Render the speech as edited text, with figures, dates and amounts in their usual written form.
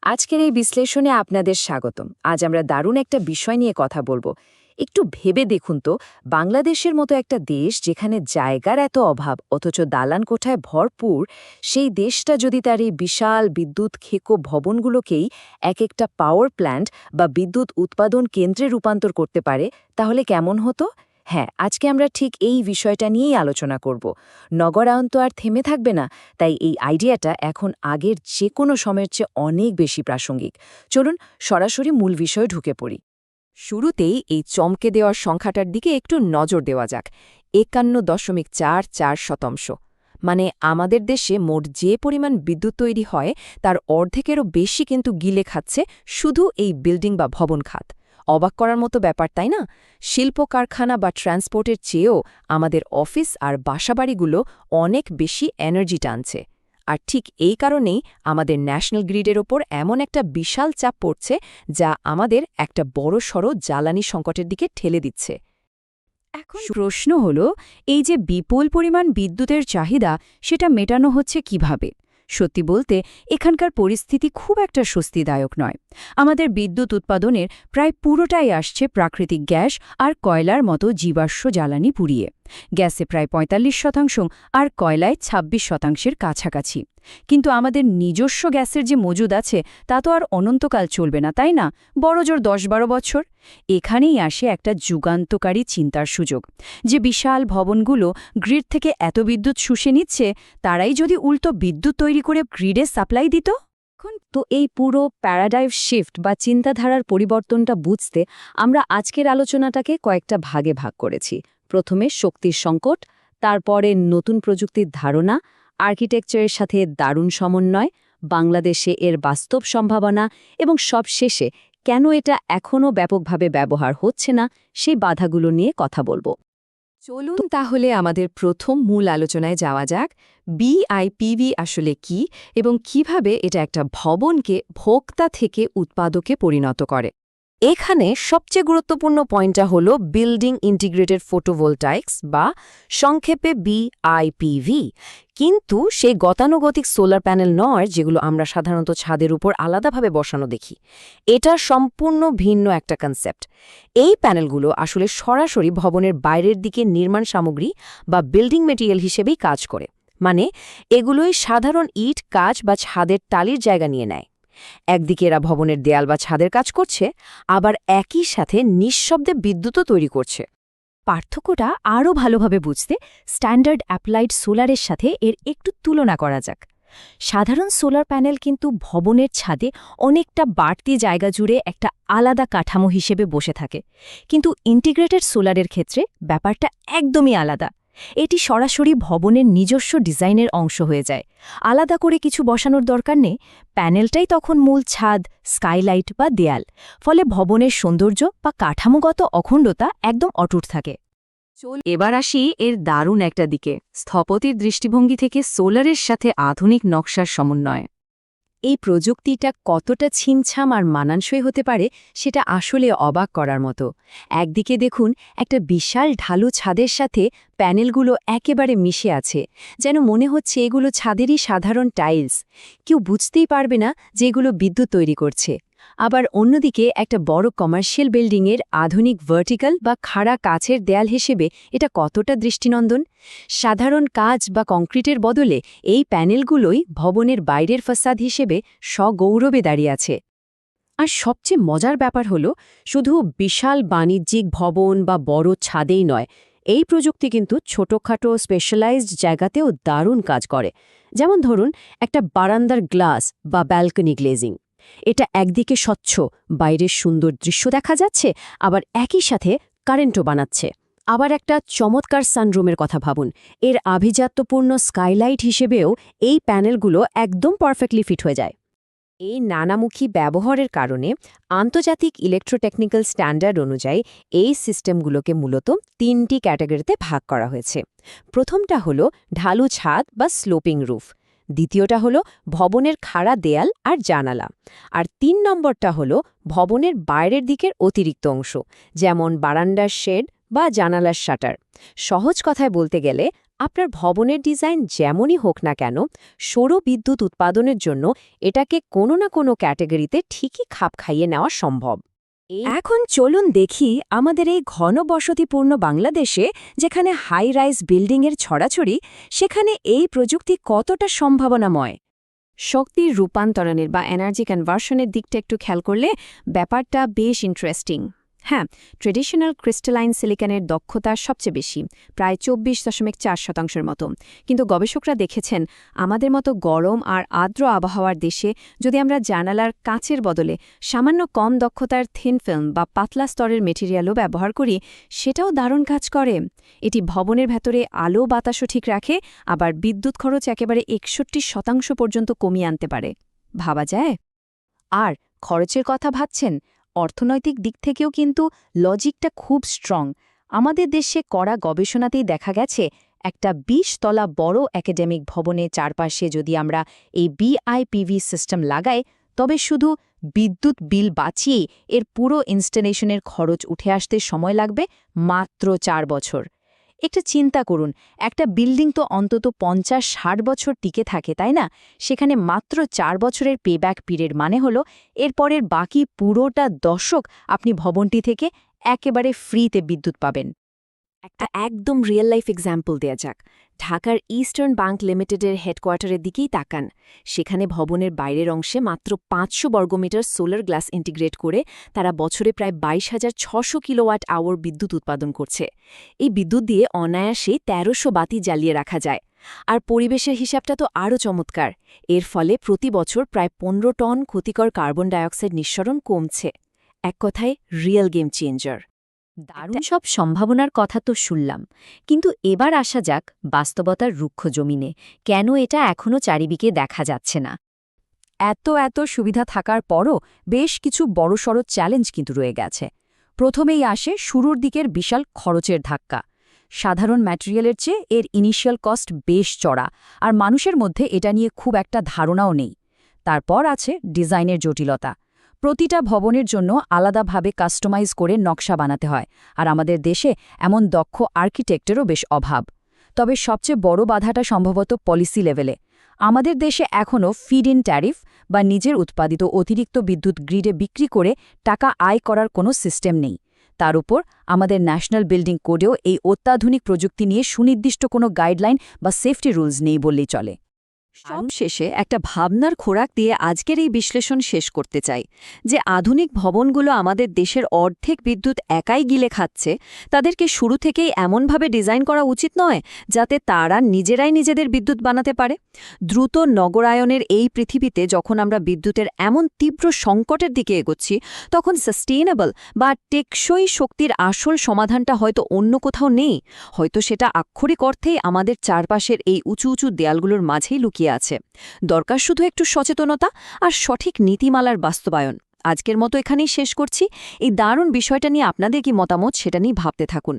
আজকের এই বিশ্লেষণে আপনাদের স্বাগতম। আজ আমরা দারুণ একটা বিষয় নিয়ে কথা বলবো। একটু ভেবে দেখুন তো, বাংলাদেশের মতো একটা দেশ যেখানে জায়গার এত অভাব অথচ দালান কোঠায় ভরপুর, সেই দেশটা যদি তার এই বিশাল বিদ্যুৎ খেকো ভবনগুলোকেই এক একটা পাওয়ার প্ল্যান্ট বা বিদ্যুৎ উৎপাদন কেন্দ্রে রূপান্তর করতে পারে, তাহলে কেমন হতো? হ্যাঁ, আজকে আমরা ঠিক এই বিষয়টা নিয়েই আলোচনা করব। নগরায়ন তো আর থেমে থাকবে না, তাই এই আইডিয়াটা এখন আগের যে কোনো সময়ের চেয়ে অনেক বেশি প্রাসঙ্গিক। চলুন সরাসরি মূল বিষয়ে ঢুকে পড়ি। শুরুতেই এই চমকে দেওয়ার সংখ্যাটার দিকে একটু নজর দেওয়া যাক। 51.44%। মানে আমাদের দেশে মোট যে পরিমাণ বিদ্যুৎ তৈরি হয় তার অর্ধেকেরও বেশি কিন্তু গিলে খাচ্ছে শুধু এই বিল্ডিং বা ভবন খাত। অবাক করার মতো ব্যাপার, তাই না? শিল্প কারখানা বা ট্রান্সপোর্টের চেয়েও আমাদের অফিস আর বাসাবাড়িগুলো অনেক বেশি এনার্জি টানছে। আর ঠিক এই কারণেই আমাদের ন্যাশনাল গ্রিডের ওপর এমন একটা বিশাল চাপ পড়ছে, যা আমাদের একটা বড়সড় জ্বালানি সংকটের দিকে ঠেলে দিচ্ছে। এখন প্রশ্ন হল, এই যে বিপুল পরিমাণ বিদ্যুতের চাহিদা, সেটা মেটানো হচ্ছে কিভাবে? সত্যি বলতে এখানকার পরিস্থিতি খুব একটা স্বস্তিদায়ক নয়। আমাদের বিদ্যুৎ উৎপাদনের প্রায় পুরোটাই আসছে প্রাকৃতিক গ্যাস আর কয়লার মতো জীবাশ্ম জ্বালানি পুড়িয়ে। গ্যাসে প্রায় ৪৫%, আর কয়লায় ২৬%-এর কাছাকাছি। কিন্তু আমাদের নিজস্ব গ্যাসের যে মজুদ আছে তা তো আর অনন্তকাল চলবে না, তাই না? বড়জোর ১০-১২ বছর। এখানেই আসে একটা যুগান্তকারী চিন্তার সুযোগ, যে বিশাল ভবনগুলো গ্রিড থেকে এত বিদ্যুৎ শুষে নিচ্ছে, তারাই যদি উল্টো বিদ্যুৎ তৈরি করে গ্রিডে সাপ্লাই দিত। এখন তো এই পুরো প্যারাডাইম শিফট বা চিন্তাধারার পরিবর্তনটা বুঝতে আমরা আজকের আলোচনাটাকে কয়েকটা ভাগে ভাগ করেছি। প্রথমে শক্তির সংকট, তারপরে নতুন প্রযুক্তির ধারণা, আর্কিটেকচারের সাথে দারুণ সমন্বয়, বাংলাদেশে এর বাস্তব সম্ভাবনা এবং সবশেষে কেন এটা এখনও ব্যাপকভাবে ব্যবহার হচ্ছে না সেই বাধাগুলো নিয়ে কথা বলবো। চলুন তাহলে আমাদের প্রথম মূল আলোচনায় যাওয়া যাক। বিআইপিভি আসলে কি এবং কিভাবে এটা একটা ভবনকে ভোক্তা থেকে উৎপাদকে পরিণত করে। এখানে সবচেয়ে গুরুত্বপূর্ণ পয়েন্টটা হলো বিল্ডিং ইন্টিগ্রেটেড ফটোভোল্টাইক্স বা সংক্ষেপে বিআইপিভি। কিন্তু সেই গতানুগতিক সোলার প্যানেল নয়, যেগুলো আমরা সাধারণত ছাদের উপর আলাদাভাবে বসানো দেখি। এটা সম্পূর্ণ ভিন্ন একটা কনসেপ্ট। এই প্যানেলগুলো আসলে সরাসরি ভবনের বাইরের দিকে নির্মাণ সামগ্রী বা বিল্ডিং মেটেরিয়াল হিসেবেই কাজ করে। মানে এগুলোই সাধারণ ইট, কাচ বা ছাদের টালির জায়গা নিয়ে নেয়। একদিকে এরা ভবনের দেয়াল বা ছাদের কাজ করছে, আবার একই সাথে নিঃশব্দে বিদ্যুৎও তৈরি করছে। পার্থক্যটা আরও ভালোভাবে বুঝতে স্ট্যান্ডার্ড অ্যাপ্লাইড সোলারের সাথে এর একটু তুলনা করা যাক। সাধারণ সোলার প্যানেল কিন্তু ভবনের ছাদে অনেকটা বাড়তি জায়গা জুড়ে একটা আলাদা কাঠামো হিসেবে বসে থাকে। কিন্তু ইন্টিগ্রেটেড সোলারের ক্ষেত্রে ব্যাপারটা একদমই আলাদা। এটি সরাসরি ভবনের নিজস্ব ডিজাইনের অংশ হয়ে যায়। আলাদা করে কিছু বসানোর দরকার নেই, প্যানেলটাই তখন মূল ছাদ, স্কাইলাইট বা দেয়াল। ফলে ভবনের সৌন্দর্য বা কাঠামোগত অখণ্ডতা একদম অটুট থাকে। এবার আসি এর দারুণ একটা দিকে, স্থপতির দৃষ্টিভঙ্গি থেকে সোলারের সাথে আধুনিক নকশার সমন্বয়। এই প্রযুক্তিটা কতটা ছিমছাম আর মানানসই হতে পারে সেটা আসলে অবাক করার মতো। একদিকে দেখুন, একটা বিশাল ঢালু ছাদের সাথে প্যানেলগুলো একেবারে মিশে আছে, যেন মনে হচ্ছে এগুলো ছাদেরই সাধারণ টাইলস। কেউ বুঝতেই পারবে না যে এগুলো বিদ্যুৎ তৈরি করছে। আবার অন্যদিকে একটা বড় কমার্শিয়াল বিল্ডিংয়ের আধুনিক ভার্টিক্যাল বা খাড়া কাচের দেয়াল হিসেবে এটা কতটা দৃষ্টিনন্দন। সাধারণ কাচ বা কংক্রিটের বদলে এই প্যানেলগুলোই ভবনের বাইরের ফাসাদ হিসেবে সগৌরবে দাঁড়িয়ে আছে। আর সবচেয়ে মজার ব্যাপার হলো, শুধু বিশাল বাণিজ্যিক ভবন বা বড় ছাদেই নয়, এই প্রযুক্তি কিন্তু ছোটখাটো স্পেশালাইজড জায়গাতেও দারুণ কাজ করে। যেমন ধরুন, একটা বারান্দার গ্লাস বা ব্যালকনি গ্লেজিং। এটা একদিকে স্বচ্ছ, বাইরের সুন্দর দৃশ্য দেখা যাচ্ছে, আবার একই সাথে কারেন্টও বানাচ্ছে। আবার একটা চমৎকার সানরুমের কথা ভাবুন। এর আভিজাত্যপূর্ণ স্কাইলাইট হিসেবেও এই প্যানেলগুলো একদম পারফেক্টলি ফিট হয়ে যায়। এই নানামুখী ব্যবহারের কারণে আন্তর্জাতিক ইলেকট্রোটেকনিক্যাল স্ট্যান্ডার্ড অনুযায়ী এই সিস্টেমগুলোকে মূলত ৩টি ক্যাটাগরিতে ভাগ করা হয়েছে। প্রথমটা হলো ঢালু ছাদ বা স্লোপিং রুফ, দ্বিতীয়টা হলো ভবনের খাড়া দেয়াল আর জানালা, আর ৩ নম্বরটা হলো ভবনের বাইরের দিকের অতিরিক্ত অংশ, যেমন বারান্দার শেড বা জানালার শাটার। সহজ কথায় বলতে গেলে আপনার ভবনের ডিজাইন যেমনই হোক না কেন, সৌর বিদ্যুৎ উৎপাদনের জন্য এটাকে কোনো না কোনো ক্যাটাগরিতে ঠিকই খাপ খাইয়ে নেওয়া সম্ভব। এখন চলুন দেখি আমাদের এই ঘনবসতিপূর্ণ বাংলাদেশে, যেখানে হাই রাইজ বিল্ডিংয়ের ছড়াছড়ি, সেখানে এই প্রযুক্তি কতটা সম্ভাবনাময়। শক্তির রূপান্তরণের বা এনার্জি কনভার্সনের দিকটা একটু খেয়াল করলে ব্যাপারটা বেশ ইন্টারেস্টিং। হ্যাঁ, ট্রেডিশনাল ক্রিস্টালাইন সিলিকনের দক্ষতা সবচেয়ে বেশি, প্রায় 24.4% মতো। কিন্তু গবেষকরা দেখেছেন আমাদের মতো গরম আর আর্দ্র আবহাওয়ার দেশে যদি আমরা জানালার কাচের বদলে সামান্য কম দক্ষতার থিন ফিল্ম বা পাতলা স্তরের মেটেরিয়ালও ব্যবহার করি, সেটাও দারুণ কাজ করে। এটি ভবনের ভেতরে আলো বাতাসও ঠিক রাখে, আবার বিদ্যুৎ খরচ একেবারে 61% পর্যন্ত কমিয়ে আনতে পারে। ভাবা যায়? আর খরচের কথা ভাবছেন, অর্থনৈতিক দিক থেকেও কিন্তু লজিকটা খুব স্ট্রং। আমাদের দেশে করা গবেষণাতেই দেখা গেছে একটা ২০ তলা বড় একাডেমিক ভবনের চারপাশে যদি আমরা এই বিআইপিভি সিস্টেম লাগাই, তবে শুধু বিদ্যুৎ বিল বাঁচিয়েই এর পুরো ইনস্টলেশনের খরচ উঠে আসতে সময় লাগবে মাত্র ৪ বছর। একটা চিন্তা করুন, একটা বিল্ডিং তো অন্তত ৫০-৬০ বছর টিকে থাকে, তাই না? সেখানে মাত্র ৪ বছরের পেব্যাক পিরিয়ড মানে হলো এরপরের বাকি পুরোটা দশক আপনি ভবনটি থেকে একেবারে ফ্রিতে বিদ্যুৎ পাবেন। একটা একদম রিয়েল লাইফ এক্সাম্পল দেয়া যাক। ঢাকার ইস্টার্ন ব্যাংক লিমিটেডের হেডকোয়ার্টারের দিকেই তাকান। সেখানে ভবনের বাইরের অংশে মাত্র ৫০০ বর্গমিটার সোলার গ্লাস ইন্টিগ্রেট করে তারা বছরে প্রায় ২২,৬০০ কিলোওয়াট আওয়ার বিদ্যুৎ উৎপাদন করছে। এই বিদ্যুৎ দিয়ে অনায়াসে ১৩০০ বাতি জ্বালিয়ে রাখা যায়। আর পরিবেশের হিসাবটা তো আরও চমৎকার। এর ফলে প্রতি বছর প্রায় ১৫ টন ক্ষতিকর কার্বন ডাইঅক্সাইড নিঃসরণ কমছে। এক কথায় রিয়েল গেম চেঞ্জার। দারুণ সব সম্ভাবনার কথা তো শুনলাম, কিন্তু এবার আসা যাক বাস্তবতার রুক্ষ জমিনে। কেন এটা এখনও চারিদিকে দেখা যাচ্ছে না? এত সুবিধা থাকার পরও বেশ কিছু বড়সড় চ্যালেঞ্জ কিন্তু রয়ে গেছে। প্রথমেই আসে শুরুর দিকের বিশাল খরচের ধাক্কা। সাধারণ ম্যাটেরিয়ালের চেয়ে এর ইনিশিয়াল কস্ট বেশ চড়া, আর মানুষের মধ্যে এটা নিয়ে খুব একটা ধারণাও নেই। তারপর আছে ডিজাইনের জটিলতা। প্রতিটা ভবনের জন্য আলাদাভাবে কাস্টমাইজ করে নকশা বানাতে হয়, আর আমাদের দেশে এমন দক্ষ আর্কিটেক্টেরও বেশ অভাব। তবে সবচেয়ে বড় বাধাটা সম্ভবত পলিসি লেভেলে। আমাদের দেশে এখনও ফিড ইন ট্যারিফ বা নিজের উৎপাদিত অতিরিক্ত বিদ্যুৎ গ্রিডে বিক্রি করে টাকা আয় করার কোনো সিস্টেম নেই। তার উপর আমাদের ন্যাশনাল বিল্ডিং কোডেও এই অত্যাধুনিক প্রযুক্তি নিয়ে সুনির্দিষ্ট কোনো গাইডলাইন বা সেফটি রুলস নেই বললেই চলে। সব শেষে একটা ভাবনার খোরাক দিয়ে আজকের এই বিশ্লেষণ শেষ করতে চাই, যে আধুনিক ভবনগুলো আমাদের দেশের অর্ধেক বিদ্যুৎ একাই গিলে খাচ্ছে, তাদেরকে শুরু থেকেই এমনভাবে ডিজাইন করা উচিত নয় যাতে তারা নিজেরাই নিজেদের বিদ্যুৎ বানাতে পারে। দ্রুত নগরায়নের এই পৃথিবীতে যখন আমরা বিদ্যুতের এমন তীব্র সংকটের দিকে এগোচ্ছি, তখন সাস্টেইনেবল বা টেকসই শক্তির আসল সমাধানটা হয়তো অন্য কোথাও নেই। হয়তো সেটা আক্ষরিক অর্থেই আমাদের চারপাশের এই উঁচু উঁচু দেয়ালগুলোর মাঝেই লুকিয়ে আছে। দরকার শুধু একটু সচেতনতা আর সঠিক নীতিমালার বাস্তবায়ন। আজকের মতো এখানেই শেষ করছি। এই দারুণ বিষয়টা নিয়ে আপনাদের কি মতামত, সেটা নিয়ে ভাবতে থাকুন।